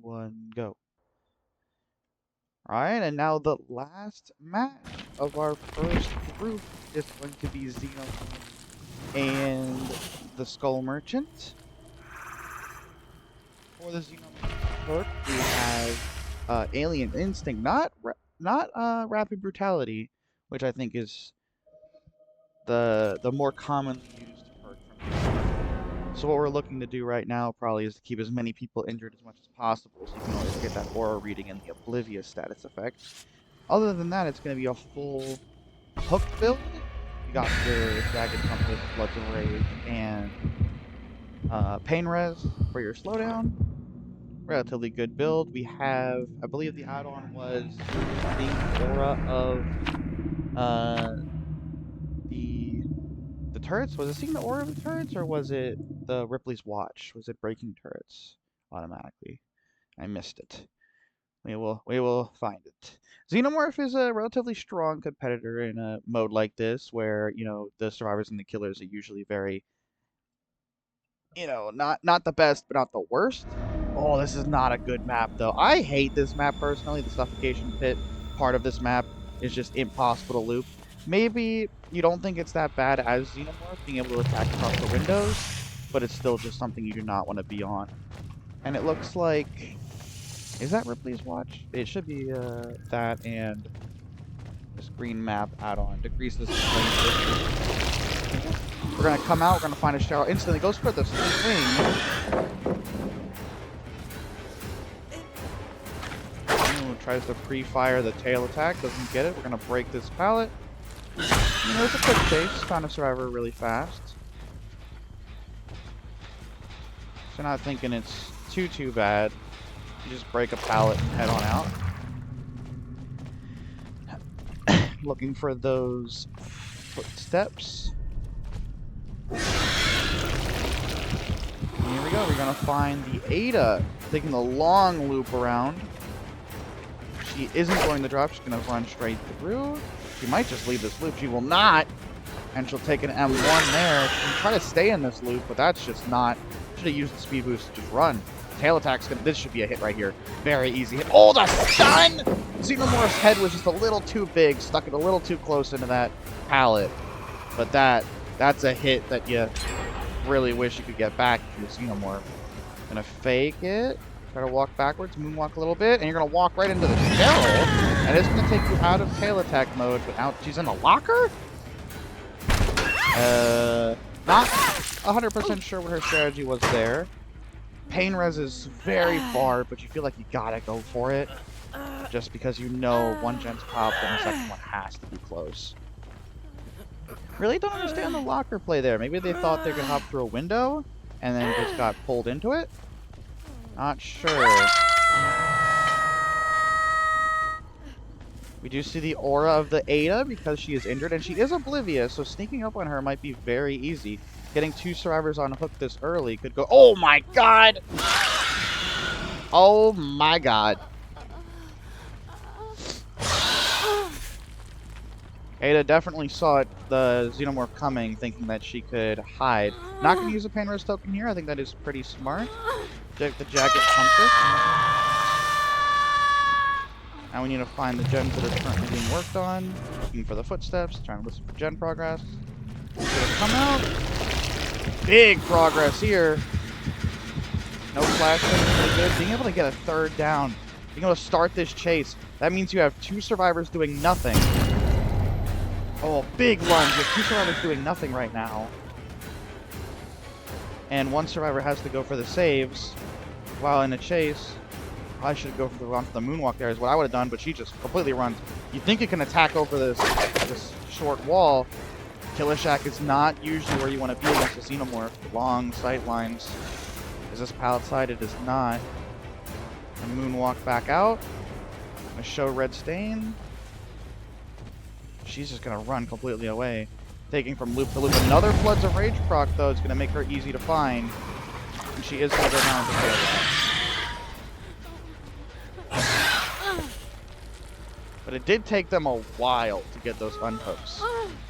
1, go. Alright, and now the last match of our first group is going to be Xenomorph and the Skull Merchant. For the Xenomorph perk, we have Alien Instinct, not Rapid Brutality, which I think is the more commonly used perk from this perk. So what we're looking to do right now probably is to keep as many people injured as much as possible, so you can always get that aura reading and the Oblivious status effect. Other than that, it's going to be a full hook build. You got your Jagged Compass, Bloods of Rage, and Pain Res for your slowdown. Relatively good build. We have, I believe the add-on was the aura of the turrets. Was it seeing the aura of the turrets, or was it the Ripley's Watch? Was it breaking turrets automatically? I missed it. We will find it. Xenomorph is a relatively strong competitor in a mode like this, where the survivors and the killers are usually very, not the best, but not the worst. Oh, this is not a good map, though. I hate this map personally. The Suffocation Pit part of this map is just impossible to loop. Maybe you don't think it's that bad as Xenomorph, being able to attack across the windows, but it's still just something you do not want to be on. And it looks like... Is that Ripley's Watch? It should be that and this green map add-on. Decreases the swing. We're going to come out, we're going to find a shower instantly. Goes for the swing. Tries to pre-fire the tail attack, doesn't get it. We're gonna break this pallet. It's a quick chase. Found a survivor really fast. So not thinking it's too bad. You just break a pallet and head on out. Looking for those footsteps. And here we go. We're gonna find the Ada, taking the long loop around. She isn't going to drop, she's going to run straight through. She might just leave this loop. She will not. And she'll take an M1 there. She can try to stay in this loop, but that's just not... Should have used the speed boost to just run. Tail attack's going to... This should be a hit right here. Very easy hit. Oh, the stun! Xenomorph's head was just a little too big. Stuck it a little too close into that pallet. But that's a hit that you really wish you could get back if you're Xenomorph. Gonna fake it. Try to walk backwards, moonwalk a little bit, and you're going to walk right into the shell, and it's going to take you out of tail attack mode, but out, she's in a locker? Not 100% sure what her strategy was there. Pain Res is very far, but you feel like you gotta go for it, just because one gen's popped and the second one has to be close. Really don't understand the locker play there. Maybe they thought they could hop through a window, and then just got pulled into it? Not sure. We do see the aura of the Ada because she is injured and she is oblivious, so sneaking up on her might be very easy. Getting 2 survivors on hook this early could go... Oh my god! Oh my god. Ada definitely saw the Xenomorph coming, thinking that she could hide. Not going to use a Pain Res token here. I think that is pretty smart. The Jagged Compass. Now we need to find the gens that are currently being worked on. Looking for the footsteps, trying to listen for gen progress. Gonna come out. Big progress here. No flashing, really good. Being able to get a 3rd down. Being able to start this chase. That means you have 2 survivors doing nothing. Oh, big lunge. You have 2 survivors doing nothing right now. And 1 survivor has to go for the saves while in a chase. I should go for the moonwalk there is what I would have done, but she just completely runs. You think you can attack over this short wall. Killer Shack is not usually where you want to be against a Xenomorph. Long sight lines. Is this pallet side? It is not. And moonwalk back out. Gonna show red stain. She's just gonna run completely away. Taking from loop to loop. Another Floods of Rage proc, though, is going to make her easy to find. And she is going to go down to tail attack. But it did take them a while to get those unhooks.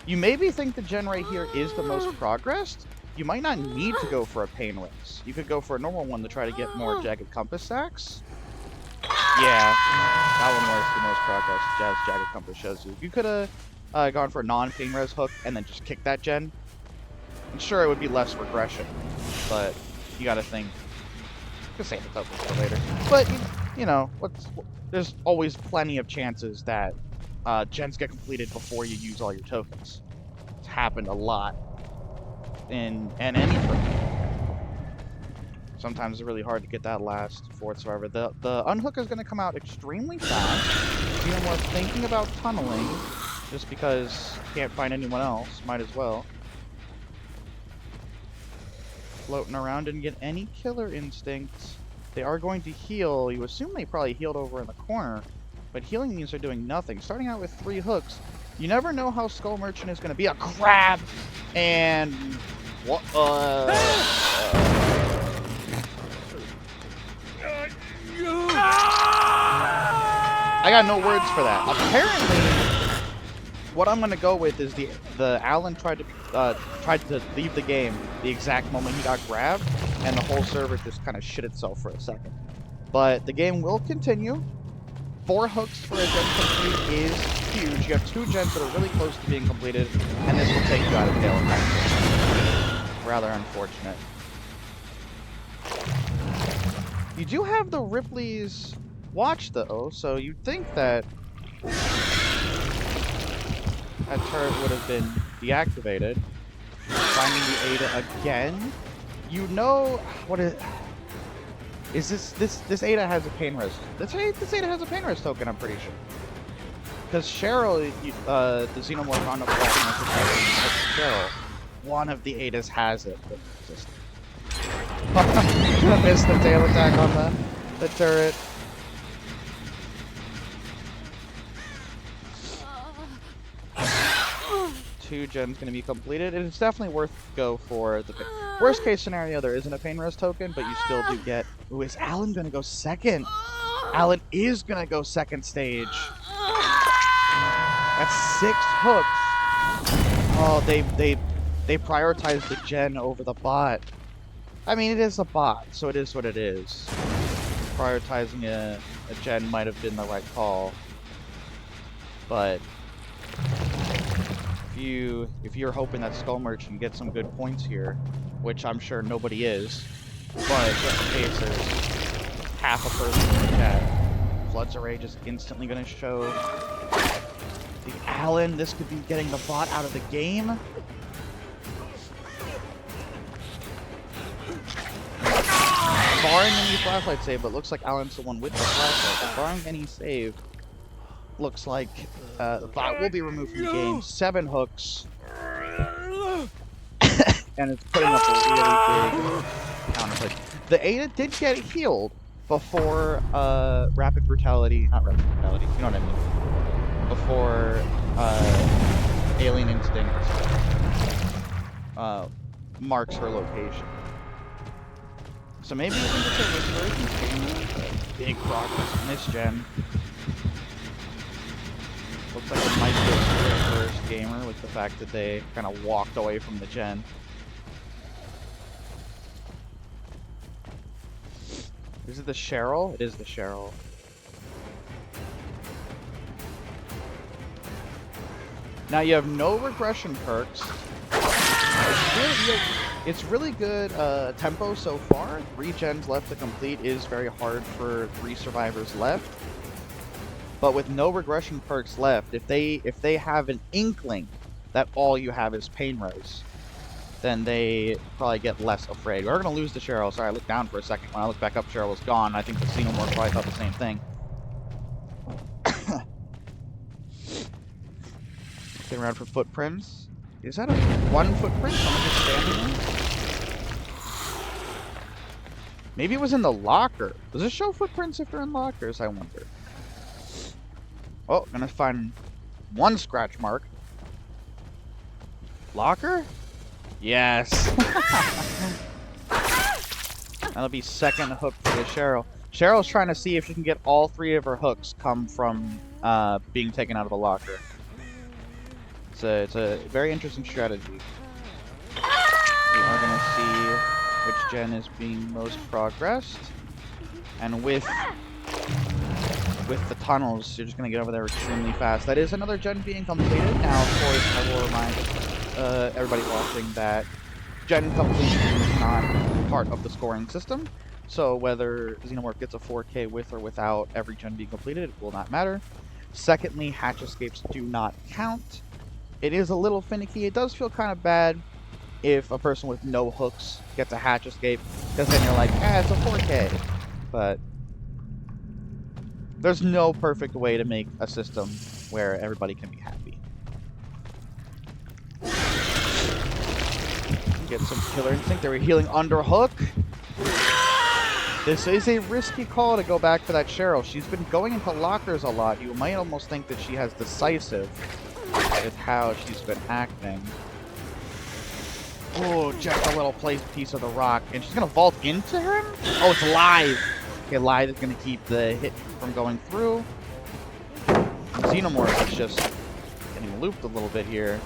You maybe think the gen right here is the most progressed. You might not need to go for a Pain Res. You could go for a normal one to try to get more Jagged Compass stacks. Yeah, that one was the most progress Jazz Jagged Compass shows you. If you could have gone for a non-pain res hook and then just kicked that gen, I'm sure it would be less regression. But you gotta think. Just save the tokens for later. But, you know, there's always plenty of chances that gens get completed before you use all your tokens. It's happened a lot in any frame. Sometimes it's really hard to get that last fourth survivor. The unhook is going to come out extremely fast. Even more thinking about tunneling, just because can't find anyone else. Might as well. Floating around, didn't get any killer instincts. They are going to heal. You assume they probably healed over in the corner, but healing means they're doing nothing. Starting out with 3 hooks, you never know how Skull Merchant is going to be. A crab! And... what? I got no words for that. Apparently, what I'm gonna go with is the Alan tried to leave the game the exact moment he got grabbed, and the whole server just kind of shit itself for a second. But the game will continue. 4 hooks for a gen complete is huge. You have 2 gens that are really close to being completed, and this will take you out of Gale Effect. Rather unfortunate. You do have the Ripley's watch, though, so you'd think that that turret would have been deactivated. Finding the Ada again. You know what is this Ada has a pain res. This Ada has a pain res token, I'm pretty sure. Because Cheryl, the Xenomorph on the platform Cheryl, one of the Adas has it. But just gonna miss the tail attack on the turret. Two gens gonna be completed. It's definitely worth go for the worst case scenario. There isn't a pain res token, but you still do get. Ooh, is Alan gonna go second? Alan is gonna go second stage. That's 6 hooks. Oh, they prioritized the gen over the bot. I mean, it is a bot, so it is what it is. Prioritizing a gen might have been the right call, but if you're hoping that Skull Merchant gets some good points here, which I'm sure nobody is, but just in case there's half a person in the chat, Floods of Rage is instantly going to show the Alan. This could be getting the bot out of the game. Barring any flashlight save, but looks like Alan's the one with the flashlight. But barring any save, looks like the bot will be removed from the game. 7 hooks. And it's putting up a really big counter. The Ada did get healed before Rapid Brutality, not Rapid Brutality, you know what I mean. Before Alien Instinct marks her location. So maybe we can just say Resurgence gamer. Big progress in this gen. Looks like it might be a first gamer with the fact that they kind of walked away from the gen. Is it the Cheryl? It is the Cheryl. Now you have no regression perks. It's really good tempo so far. 3 gens left to complete is very hard for 3 survivors left. But with no regression perks left, if they have an inkling that all you have is pain res, then they probably get less afraid. We're gonna lose the Cheryl. Sorry, I looked down for a second. When I looked back up, Cheryl was gone. I think the Xenomorph probably thought the same thing. Looking around for footprints. Is that a 1 footprint? Someone just standing there? Maybe it was in the locker. Does it show footprints if they're in lockers? I wonder. Oh, gonna find 1 scratch mark. Locker? Yes. That'll be second hook for the Cheryl. Cheryl's trying to see if she can get all 3 of her hooks come from being taken out of the locker. It's a very interesting strategy. We are gonna see which gen is being most progressed. And with with the tunnels, you're just going to get over there extremely fast. That is another gen being completed. Now, of course, I will remind everybody watching that gen completion is not part of the scoring system. So whether Xenomorph gets a 4K with or without every gen being completed, it will not matter. Secondly, hatch escapes do not count. It is a little finicky. It does feel kind of bad if a person with no hooks gets a hatch escape, because then you're like, it's a 4K. But there's no perfect way to make a system where everybody can be happy. Get some killer instinct. They were healing under hook. This is a risky call to go back for that Cheryl. She's been going into lockers a lot. You might almost think that she has decisive with how she's been acting. Oh, just a little piece of the rock. And she's going to vault into him? Oh, it's live. Okay, live is going to keep the hit from going through. Xenomorph is just getting looped a little bit here.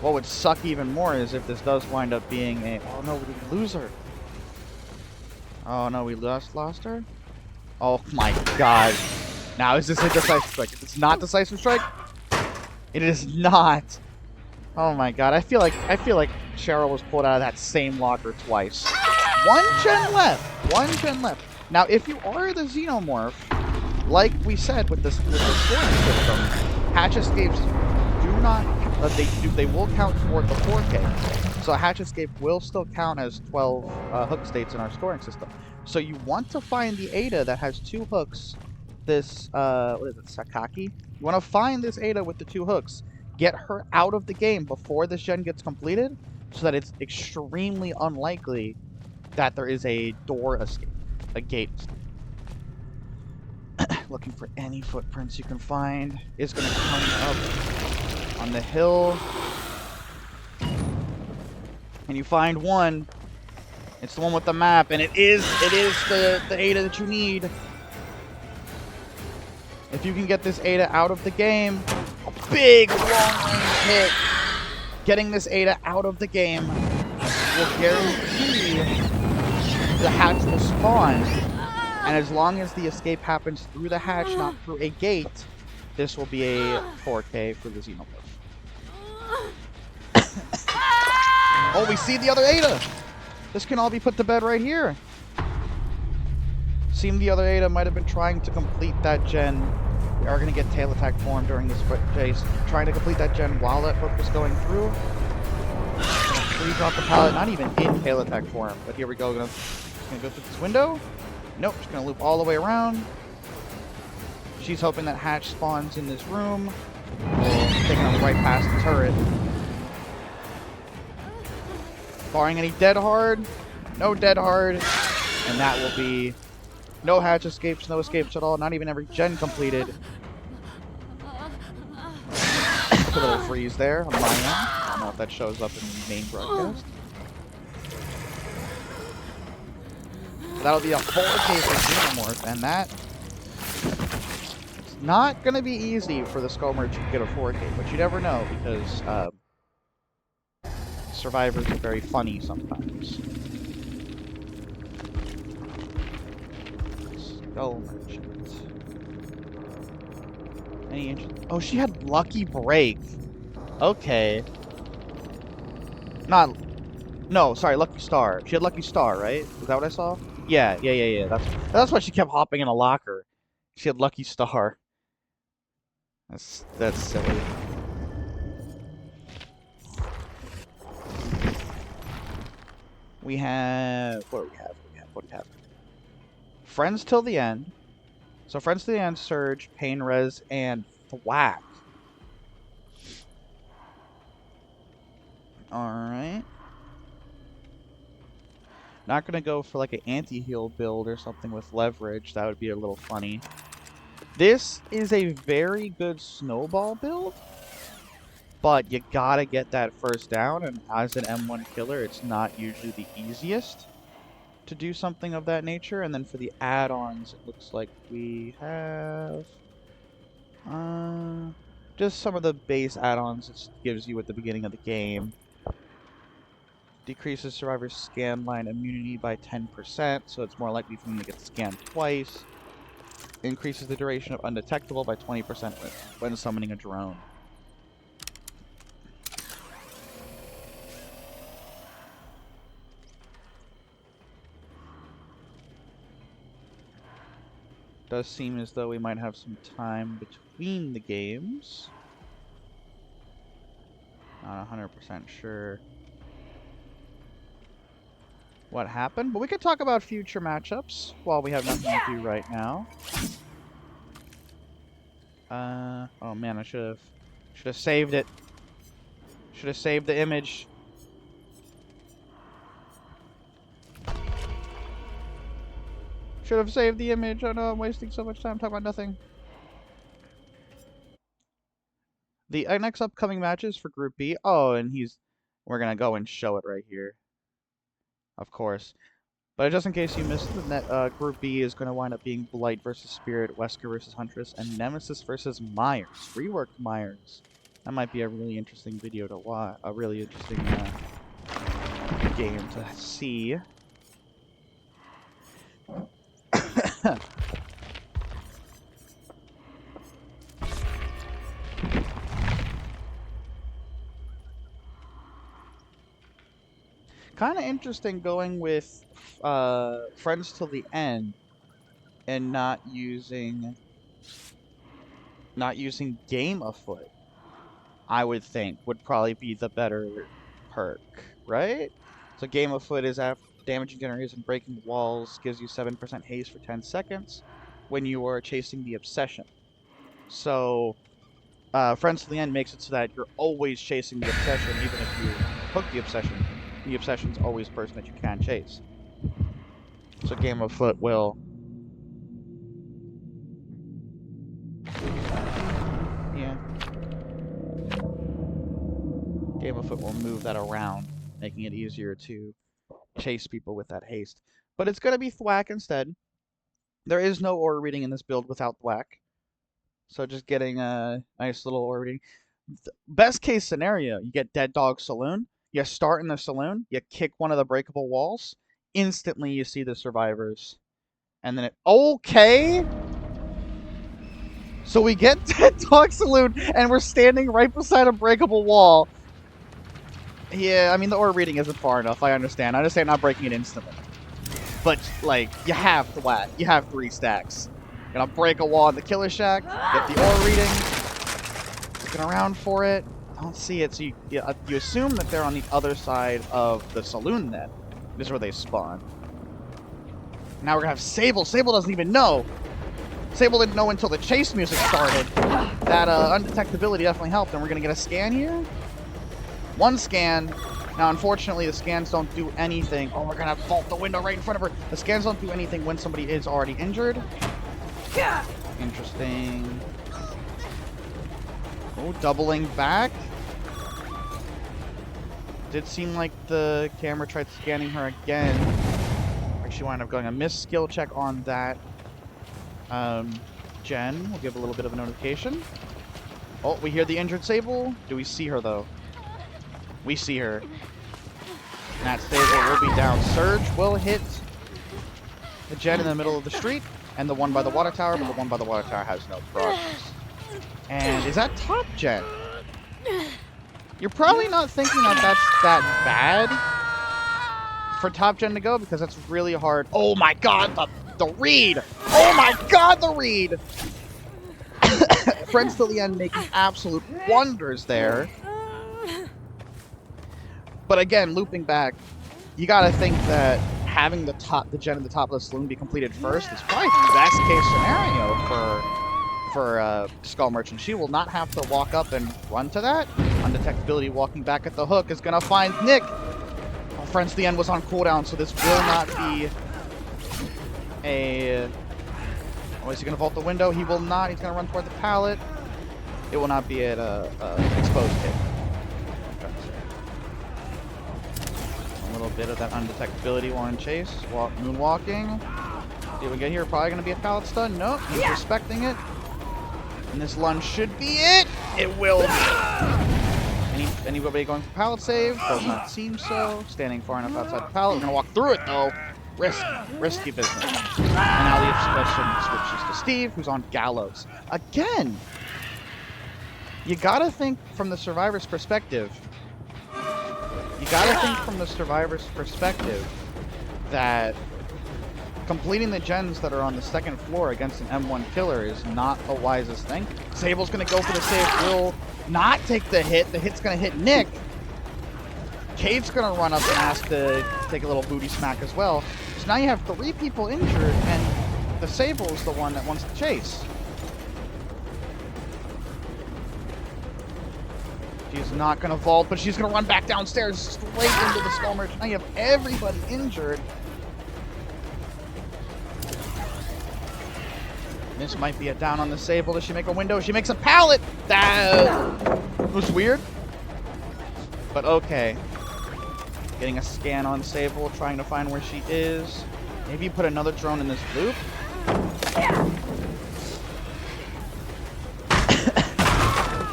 What would suck even more is if this does wind up being a... Oh no, we lose her. Oh no, we lost her? Oh my god. Now, is this a decisive strike? If it's not decisive strike, it is not. Oh my god, I feel like Cheryl was pulled out of that same locker twice. One gen left. Now, if you are the Xenomorph, like we said with the scoring system, hatch escapes do not, they will count toward the 4K. So a hatch escape will still count as 12 hook states in our scoring system. So you want to find the Ada that has 2 hooks. This, what is it, Sakaki? You want to find this Ada with the 2 hooks. Get her out of the game before this gen gets completed, so that it's extremely unlikely that there is a door escape, a gate escape. Looking for any footprints you can find. Is going to come up on the hill. And you find one. It's the one with the map, and it is the Ada that you need. If you can get this Ada out of the game, a big long-range hit. Getting this Ada out of the game will guarantee the hatch will spawn. And as long as the escape happens through the hatch, not through a gate, this will be a 4K for the Xenomorph. Oh, we see the other Ada! This can all be put to bed right here. Seemed the other Ada might have been trying to complete that gen. We are going to get tail attack form during this chase. Trying to complete that gen while that hook was going through. Freeze off the pallet, not even in tail attack form. But here we go. Gonna go through this window. Nope, just gonna loop all the way around. She's hoping that hatch spawns in this room. Taking on the right past the turret. Barring any dead hard, no dead hard, and that will be no hatch escapes, no escapes at all, not even every gen completed. A little freeze there on my end. I don't know if that shows up in the main broadcast. That'll be a 4K for Xenomorph, and that it's not going to be easy for the Skullmerch to get a 4K, but you never know, because survivors are very funny sometimes. Skull Merchant. Any interest? Oh, she had Lucky Break. Okay. No, sorry, Lucky Star. She had Lucky Star, right? Is that what I saw? Yeah. That's why she kept hopping in a locker. She had Lucky Star. That's silly. We have... What do we have? Friends Till the End. So Friends Till the End, Surge, Pain Res, and Thwack. Alright. Not going to go for like an anti-heal build or something with leverage. That would be a little funny. This is a very good snowball build. But you gotta get that first down, and as an M1 killer, it's not usually the easiest to do something of that nature. And then for the add-ons, it looks like we have just some of the base add-ons it gives you at the beginning of the game. Decreases survivor's scan line immunity by 10%, so it's more likely for them to get scanned twice. Increases the duration of undetectable by 20% when summoning a drone. Does seem as though we might have some time between the games. Not 100% sure what happened, but we could talk about future matchups while we have nothing to do right now. Oh man, I should have saved it. Should have saved the image. Should have saved the image. Oh no, I'm wasting so much time talking about nothing. The next upcoming matches for Group B. Oh, and we're gonna go and show it right here. Of course. But just in case you missed it, Group B is going to wind up being Blight versus Spirit, Wesker versus Huntress, and Nemesis versus Myers. Reworked Myers. That might be a really interesting video to watch. A really interesting game to see. Kind of interesting going with Friends till the end and not using Game Afoot. I would think would probably be the better perk, right? So Game Afoot is after damaging generators and breaking walls, gives you 7% haste for 10 seconds when you are chasing the obsession. So Friends to the End makes it so that you're always chasing the obsession, even if you hook the obsession. The obsession's always a person that you can chase. So Game Afoot will... Yeah. Game Afoot will move that around, making it easier to chase people with that haste. But it's going to be Thwack instead. There is no aura reading in this build without Thwack. So just getting a nice little aura reading. Best case scenario, you get Dead Dog Saloon. You start in the saloon, you kick one of the breakable walls, instantly you see the survivors. And then okay! So we get Dead Dog Saloon, and we're standing right beside a breakable wall. Yeah, I mean, the aura reading isn't far enough, I understand. I understand not breaking it instantly. But, like, you have to whack. You have 3 stacks. Gonna break a wall in the Killer Shack, get the aura reading, looking around for it. Don't see it, so you assume that they're on the other side of the saloon then. This is where they spawn. Now we're gonna have Sable. Sable doesn't even know. Sable didn't know until the chase music started. That undetectability definitely helped, and we're gonna get a scan here. 1 scan. Now, unfortunately, the scans don't do anything. Oh, we're gonna vault the window right in front of her. The scans don't do anything when somebody is already injured. Interesting. Oh, doubling back. Did seem like the camera tried scanning her again. Actually wound up going a missed skill check on that. Jen will give a little bit of a notification. Oh, we hear the injured Sable. Do we see her, though? We see her. And that Sable will be down. Surge will hit the Jen in the middle of the street, and the one by the water tower, but the one by the water tower has no progress. And is that top Gen? You're probably not thinking that that's that bad for top Gen to go, because that's really hard. Oh my god, the read! Oh my god, the read! Friends till the end making absolute wonders there. But again, looping back, you gotta think that having the Gen at the top of the saloon be completed first is probably the best case scenario for Skull Merchant. She will not have to walk up and run to that. Undetectability walking back at the hook is gonna find Nick. Oh, Friends to the End was on cooldown, so this will not be a... Oh, is he gonna vault the window? He will not. He's gonna run toward the pallet. It will not be an exposed hit. A little bit of that undetectability one chase. Moonwalking. See what we get here? Probably gonna be a pallet stun. Nope, he's respecting it. And this lunge should be it. It will be. Anybody going for pallet save? Does not seem so. Standing far enough outside the pallet. We're gonna walk through it though. Risky business. And now the obsession switches to Steve, who's on Gallows. Again, you gotta think from the survivor's perspective. You gotta think from the survivor's perspective that completing the gens that are on the second floor against an M1 killer is not the wisest thing. Sable's gonna go for the save, will not take the hit. The hit's gonna hit Nick. Kate's gonna run up and ask to take a little booty smack as well. So now you have 3 people injured, and the Sable is the one that wants to chase. She's not gonna vault, but she's gonna run back downstairs straight into the skull merchant. Now you have everybody injured. This might be a down on the Sable. Does she make a window? She makes a pallet! That was weird. But okay. Getting a scan on Sable, trying to find where she is. Maybe put another drone in this loop.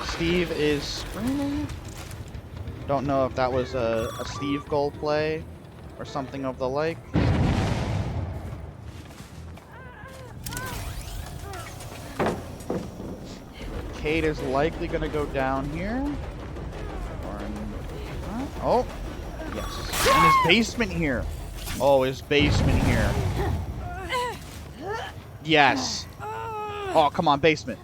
Steve is screaming. Don't know if that was a Steve goal play or something of the like. Kate is likely going to go down here. Oh, yes. And his basement here. Oh, his basement here. Yes. Oh, come on, basement.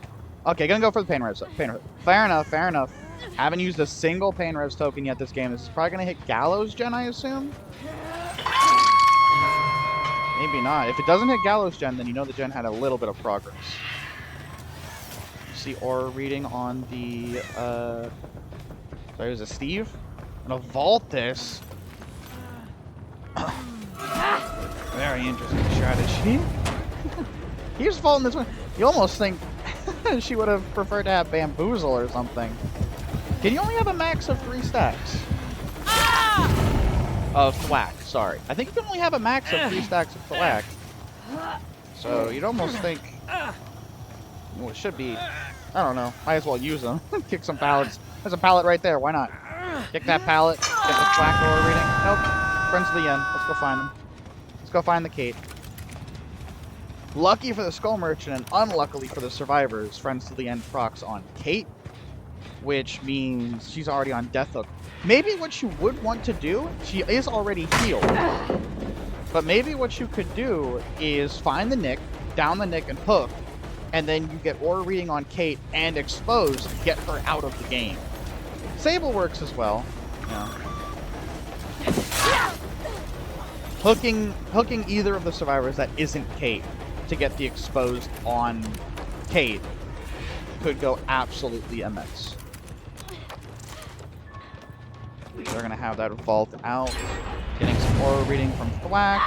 Okay, gonna go for the pain res. Fair enough, fair enough. Haven't used a single pain res token yet this game. This is probably gonna hit Gallows Gen, I assume? Maybe not. If it doesn't hit Gallows Gen, then you know the Gen had a little bit of progress. See aura reading on the, sorry, was it Steve? I'm gonna vault this. Very interesting strategy. He was vaulting this one. You almost think she would have preferred to have Bamboozle or something. Can you only have a max of 3 stacks? Of thwack, sorry. I think you can only have a max of 3 stacks of thwack. So you'd almost think, well, it should be, I don't know, might as well use them. Kick some pallets. There's a pallet right there, why not? Kick that pallet, get the thwack aura reading. Nope, friends to the end. Let's go find them. Let's go find the Kate. Lucky for the Skull Merchant and unluckily for the survivors, friends to the end procs on Kate, which means she's already on Death Hook. Maybe what you would want to do, she is already healed, but maybe what you could do is find the Nick, down the Nick and hook, and then you get aura reading on Kate and expose to get her out of the game. Sable works as well, you know. Hooking either of the survivors that isn't Kate to get the exposed on Kate could go absolutely immense. They're gonna have that vault out, getting some aura reading from Thwack,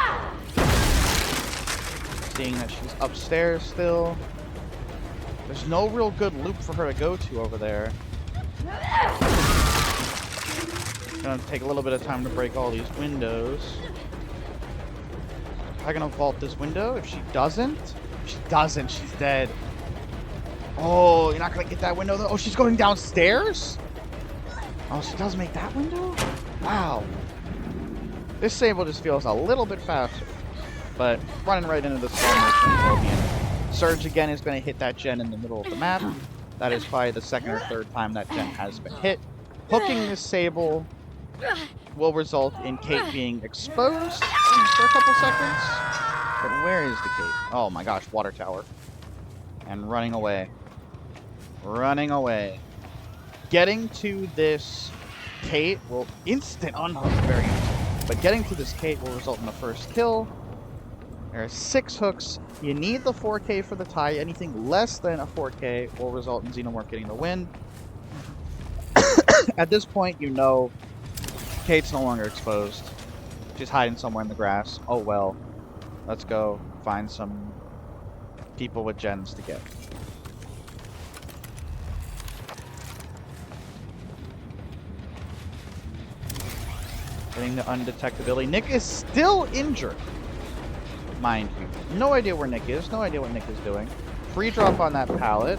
seeing that she's upstairs still. There's no real good loop for her to go to over there. Gonna take a little bit of time to break all these windows. Am I gonna vault this window? If she doesn't, she's dead. Oh, you're not gonna get that window though? Oh, she's going downstairs? Oh, she does make that window? Wow. This Sable just feels a little bit faster. But running right into the Skull Merchant. Surge again is gonna hit that gen in the middle of the map. That is probably the second or third time that gen has been hit. Hooking this Sable will result in Kate being exposed for a couple seconds. But where is the Kate? Oh my gosh, water tower. And running away. Running away. Getting to this Kate will instant unhook, very instant. But getting to this Kate will result in the first kill. There are 6 hooks. You need the 4K for the tie. Anything less than a 4K will result in Xenomorph getting the win. At this point, you know Kate's no longer exposed. She's hiding somewhere in the grass. Oh well. Let's go find some people with gens to get. Getting the undetectability. Nick is still injured, mind you. No idea where Nick is. No idea what Nick is doing. Free drop on that pallet.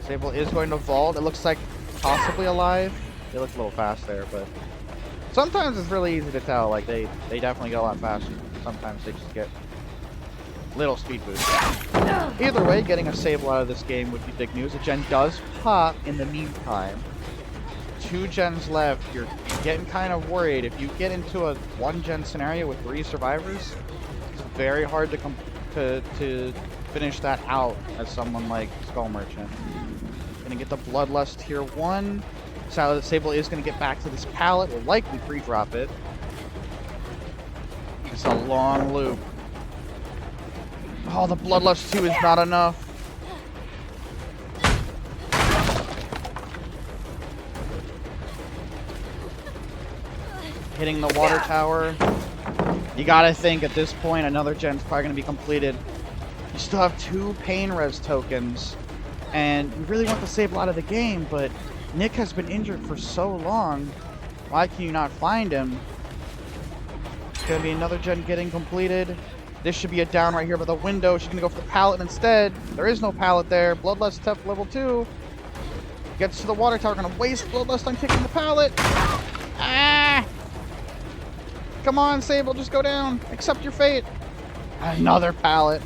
Sable is going to vault. It looks like possibly alive. They look a little fast there, but sometimes it's really easy to tell. Like they definitely go a lot faster. Sometimes they just get Little speed boost. Either way, getting a Sable out of this game would be big news. A gen does pop in the meantime. 2 gens left. You're getting kind of worried. If you get into a 1-gen scenario with 3 survivors, it's very hard to finish that out as someone like Skull Merchant. Gonna get the Bloodlust tier 1. Sable is gonna get back to this pallet. Will likely pre-drop it. It's a long loop. Oh, the Bloodlust 2 is not enough. Hitting the water tower. You gotta think at this point another gen's probably gonna be completed. You still have 2 pain res tokens. And you really want the Sable out of the game, but Nick has been injured for so long. Why can you not find him? It's gonna be another gen getting completed. This should be a down right here by the window. She's gonna go for the pallet instead. There is no pallet there. Bloodlust Tough level 2. Gets to the water tower. Gonna waste Bloodlust on kicking the pallet. Ah! Come on, Sable, just go down. Accept your fate. Another pallet.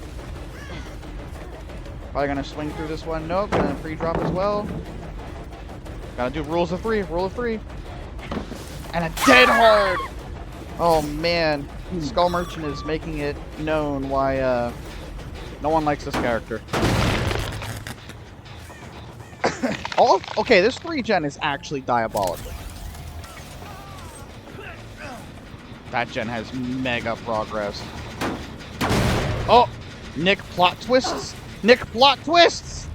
Probably gonna swing through this one. Nope, gonna pre-drop as well. Gotta do rules of 3, rule of 3. And a dead hard! Oh man, Skull Merchant is making it known why no one likes this character. Okay, this 3-gen is actually diabolical. That gen has mega progress. Oh! Nick plot twists! Nick plot twists!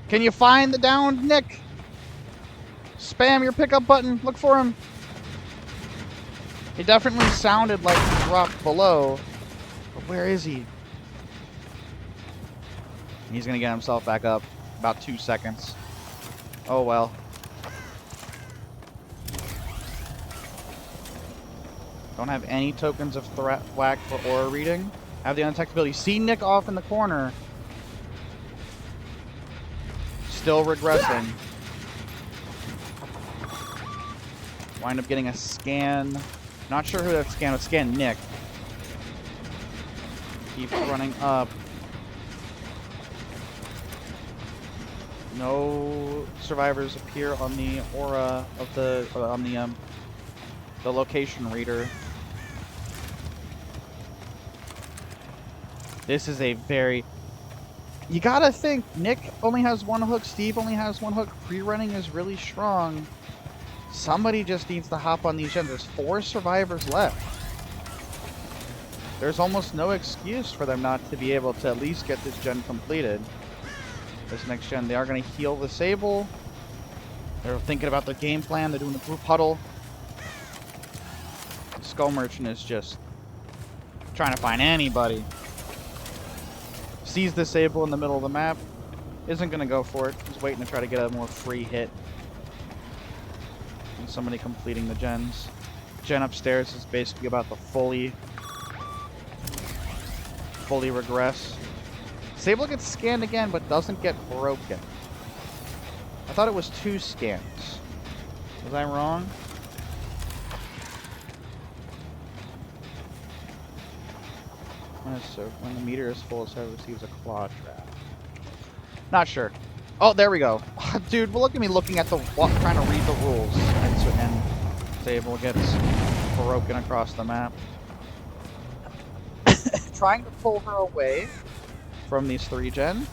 Can you find the downed Nick? Spam your pickup button. Look for him. He definitely sounded like he dropped below. But where is he? He's going to get himself back up. About 2 seconds. Oh well. Don't have any tokens of threat whack for aura reading. Have the undetectability. See Nick off in the corner. Still regressing. Wind up getting a scan. Not sure who that scan would scan. Nick. Keep running up. No survivors appear on the aura of the location reader. This is a very... You gotta think, Nick only has 1 hook, Steve only has 1 hook. Pre-running is really strong. Somebody just needs to hop on these gens. There's 4 survivors left. There's almost no excuse for them not to be able to at least get this gen completed. This next gen, they are going to heal the Sable. They're thinking about the game plan. They're doing the group huddle. The Skull Merchant is just trying to find anybody. Sees the Sable in the middle of the map. Isn't going to go for it. He's waiting to try to get a more free hit. And somebody completing the gens. Gen upstairs is basically about to fully regress. Sable gets scanned again, but doesn't get broken. I thought it was 2 scans. Was I wrong? When the meter is full, so it receives a claw trap. Not sure. Oh, there we go. Dude, well, look at me looking at the... trying to read the rules. And Sable gets broken across the map. Trying to pull her away from these 3-gen.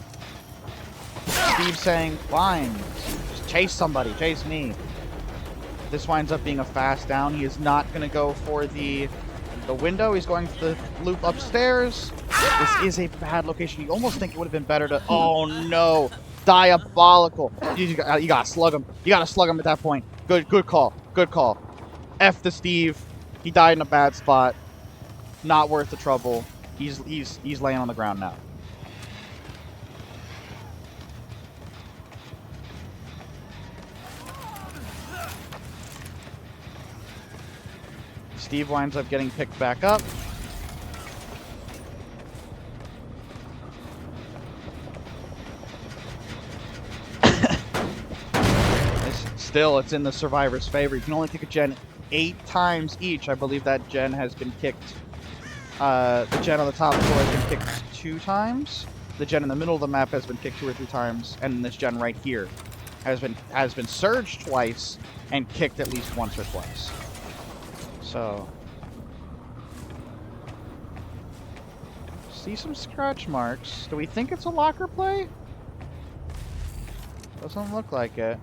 Steve saying, fine, just chase somebody, chase me. This winds up being a fast down. He is not going to go for the window. He's going for the loop upstairs. This is a bad location. You almost think it would have been better to... Oh, no. Diabolical. You gotta slug him. You gotta slug him at that point. Good call. Good call. F the Steve. He died in a bad spot. Not worth the trouble. He's laying on the ground now. Steve winds up getting picked back up. Still, it's in the survivor's favor. You can only kick a gen 8 times each. I believe that gen has been kicked The gen on the top floor has been kicked 2 times. The gen in the middle of the map has been kicked 2 or 3 times, and this gen right here has been surged twice and kicked at least once or twice. So, see some scratch marks. Do we think it's a locker play? Doesn't look like it.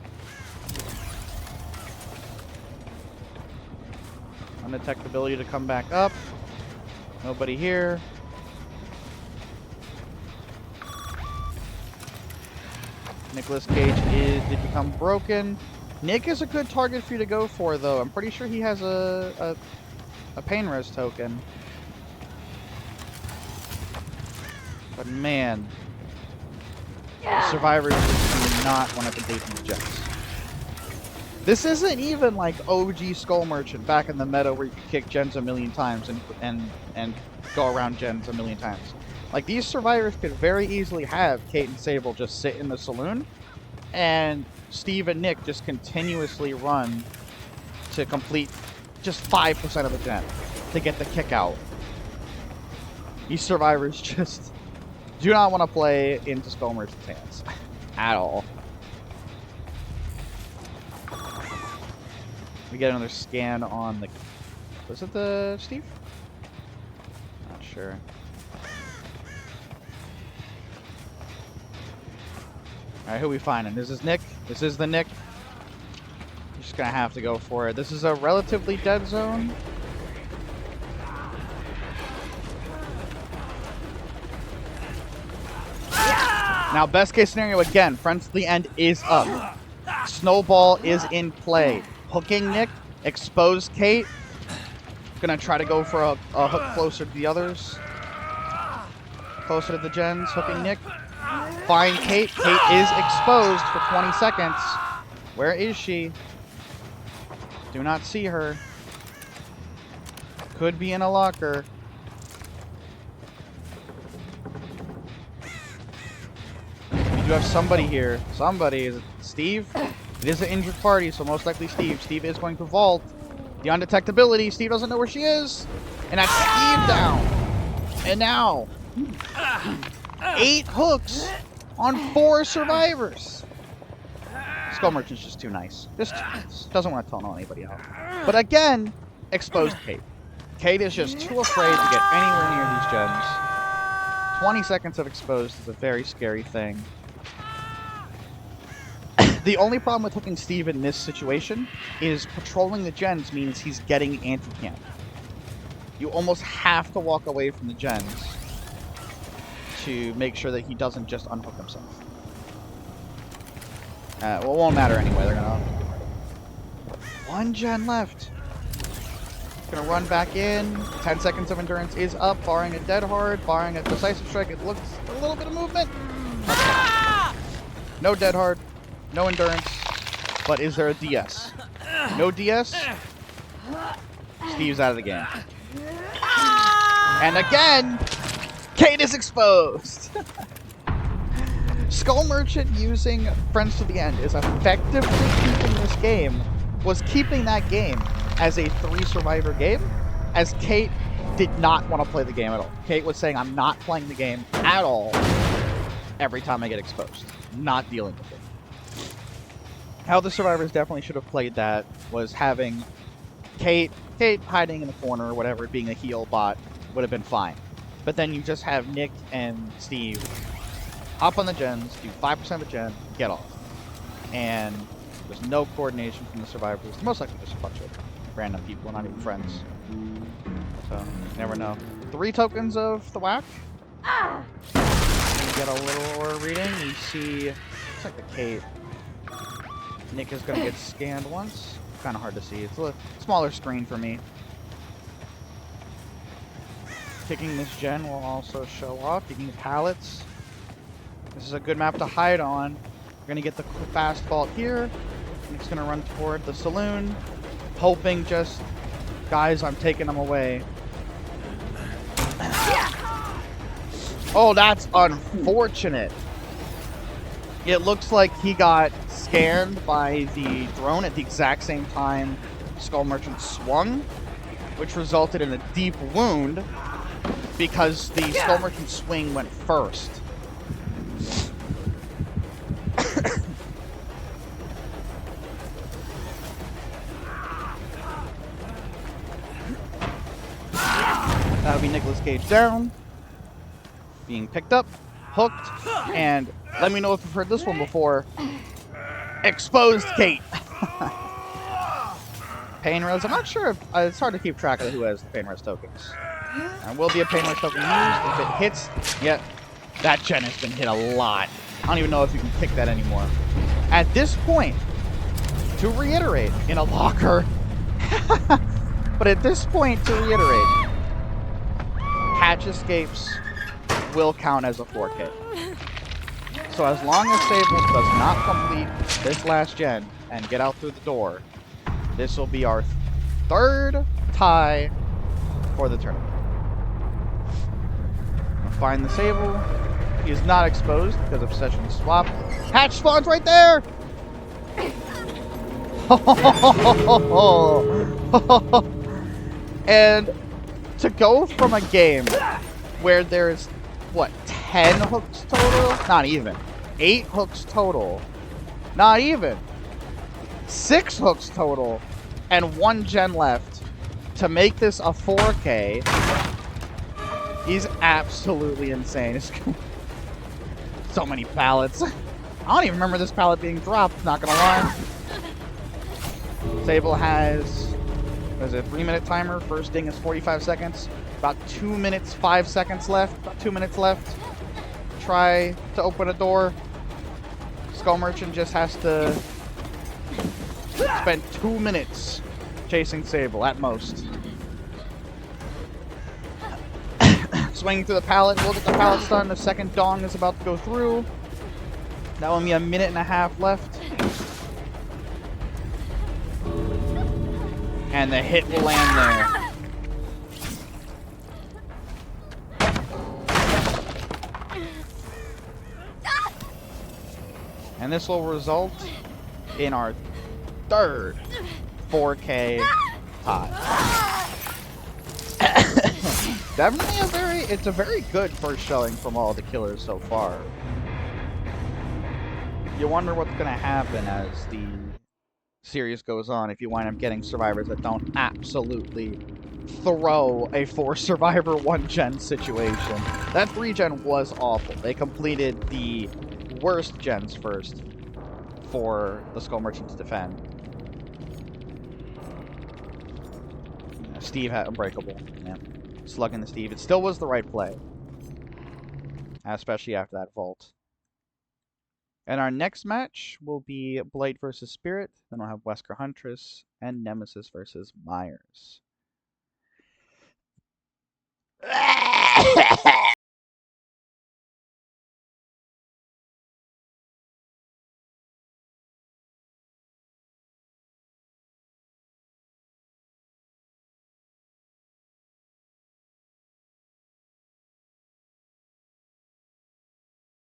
Undetectability to come back up. Nobody here. Nicolas Cage did become broken. Nick is a good target for you to go for, though. I'm pretty sure he has a pain res token. But man, survivors do not want to debate these gens. This isn't even like OG Skull Merchant back in the meta where you could kick gens a million times and go around gens a million times. Like, these survivors could very easily have Kate and Sable just sit in the saloon, and Steve and Nick just continuously run to complete just 5% of the gen to get the kick out. These survivors just do not want to play into Skull Merchant's hands at all. We get another scan on the... Was it the Steve? Not sure. Alright, who we finding? This is Nick. This is the Nick. You're just gonna have to go for it. This is a relatively dead zone. Now, best case scenario again, Friends to the End is up. Snowball is in play. Hooking Nick, expose Kate. Gonna try to go for a hook closer to the others. Closer to the gens, hooking Nick. Find Kate. Kate is exposed for 20 seconds. Where is she? Do not see her. Could be in a locker. You do have somebody here. Somebody. Is it Steve? It is an injured party, so most likely Steve. Steve is going to vault. The undetectability. Steve doesn't know where she is. And that's Steve down. And now, 8 hooks on 4 survivors. Skull Merchant's just too nice. Just doesn't want to tell anybody out. But again, exposed Kate. Kate is just too afraid to get anywhere near these gens. 20 seconds of exposed is a very scary thing. The only problem with hooking Steve in this situation is patrolling the gens means he's getting anti-camp. You almost have to walk away from the gens to make sure that he doesn't just unhook himself. Well, it won't matter anyway. They're gonna... 1 gen left. Gonna run back in. 10 seconds of endurance is up, barring a dead hard, barring a decisive strike. It looks a little bit of movement. No dead hard. No endurance, but is there a DS? No DS? Steve's out of the game. And again, Kate is exposed! Skull Merchant using Friends to the End is effectively keeping this game, was keeping that game as a 3-survivor game, as Kate did not want to play the game at all. Kate was saying, I'm not playing the game at all every time I get exposed. Not dealing with it. How the survivors definitely should have played that was having Kate hiding in the corner or whatever, being a heal bot would have been fine. But then you just have Nick and Steve hop on the gens, do 5% of the gen, get off. And there's no coordination from the survivors. Most likely just a bunch of random people, not even friends. So, you never know. 3 tokens of the whack. We get a little aura reading. We see, looks like the Kate. Nick is going to get scanned once. Kind of hard to see. It's a smaller screen for me. Kicking this gen will also show off. Kicking the pallets. This is a good map to hide on. We're going to get the fast vault here. Nick's going to run toward the saloon. Hoping just, guys, I'm taking them away. Oh, that's unfortunate. It looks like he got scanned by the drone at the exact same time Skull Merchant swung, which resulted in a deep wound. because the Skull Merchant swing went first. That would be Nicolas Cage down, being picked up, hooked, and let me know if you've heard this one before. Exposed Kate. Pain Res. I'm not sure if it's hard to keep track of who has the Pain Res tokens. There will be a Pain Res token used if it hits. Yep, that gen has been hit a lot. I don't even know if you can pick that anymore. At this point, to reiterate, in a locker. But at this point, to reiterate, hatch escapes will count as a 4K. So as long as Sables does not complete this last gen and get out through the door, this will be our third tie for the tournament. Find the Sable. He is not exposed because of Session Swap. Hatch spawns right there! And to go from a game where there's, what, 10 hooks total? Not even. 8 hooks total. Not even. 6 hooks total. And 1 gen left. To make this a 4K is absolutely insane. So many pallets. I don't even remember this pallet being dropped, not gonna lie. Sable has, what is it, a 3-minute timer. First ding is 45 seconds. About 2 minutes, 5 seconds left. About 2 minutes left. Try to open a door. Skull Merchant just has to spend 2 minutes chasing Sable at most. Swinging through the pallet. We'll get the pallet stun. The second dong is about to go through. That will be a minute and a half left. And the hit will land there. And this will result in our third 4K tie. Definitely it's a very good first showing from all the killers so far. You wonder what's going to happen as the series goes on if you wind up getting survivors that don't absolutely throw a 4-survivor 1-gen situation. That 3-gen was awful. They completed the worst gens first for the Skull Merchant to defend. Steve had Unbreakable. Yeah. Slugging the Steve. It still was the right play. Especially after that vault. And our next match will be Blade versus Spirit. Then we'll have Wesker Huntress and Nemesis versus Myers.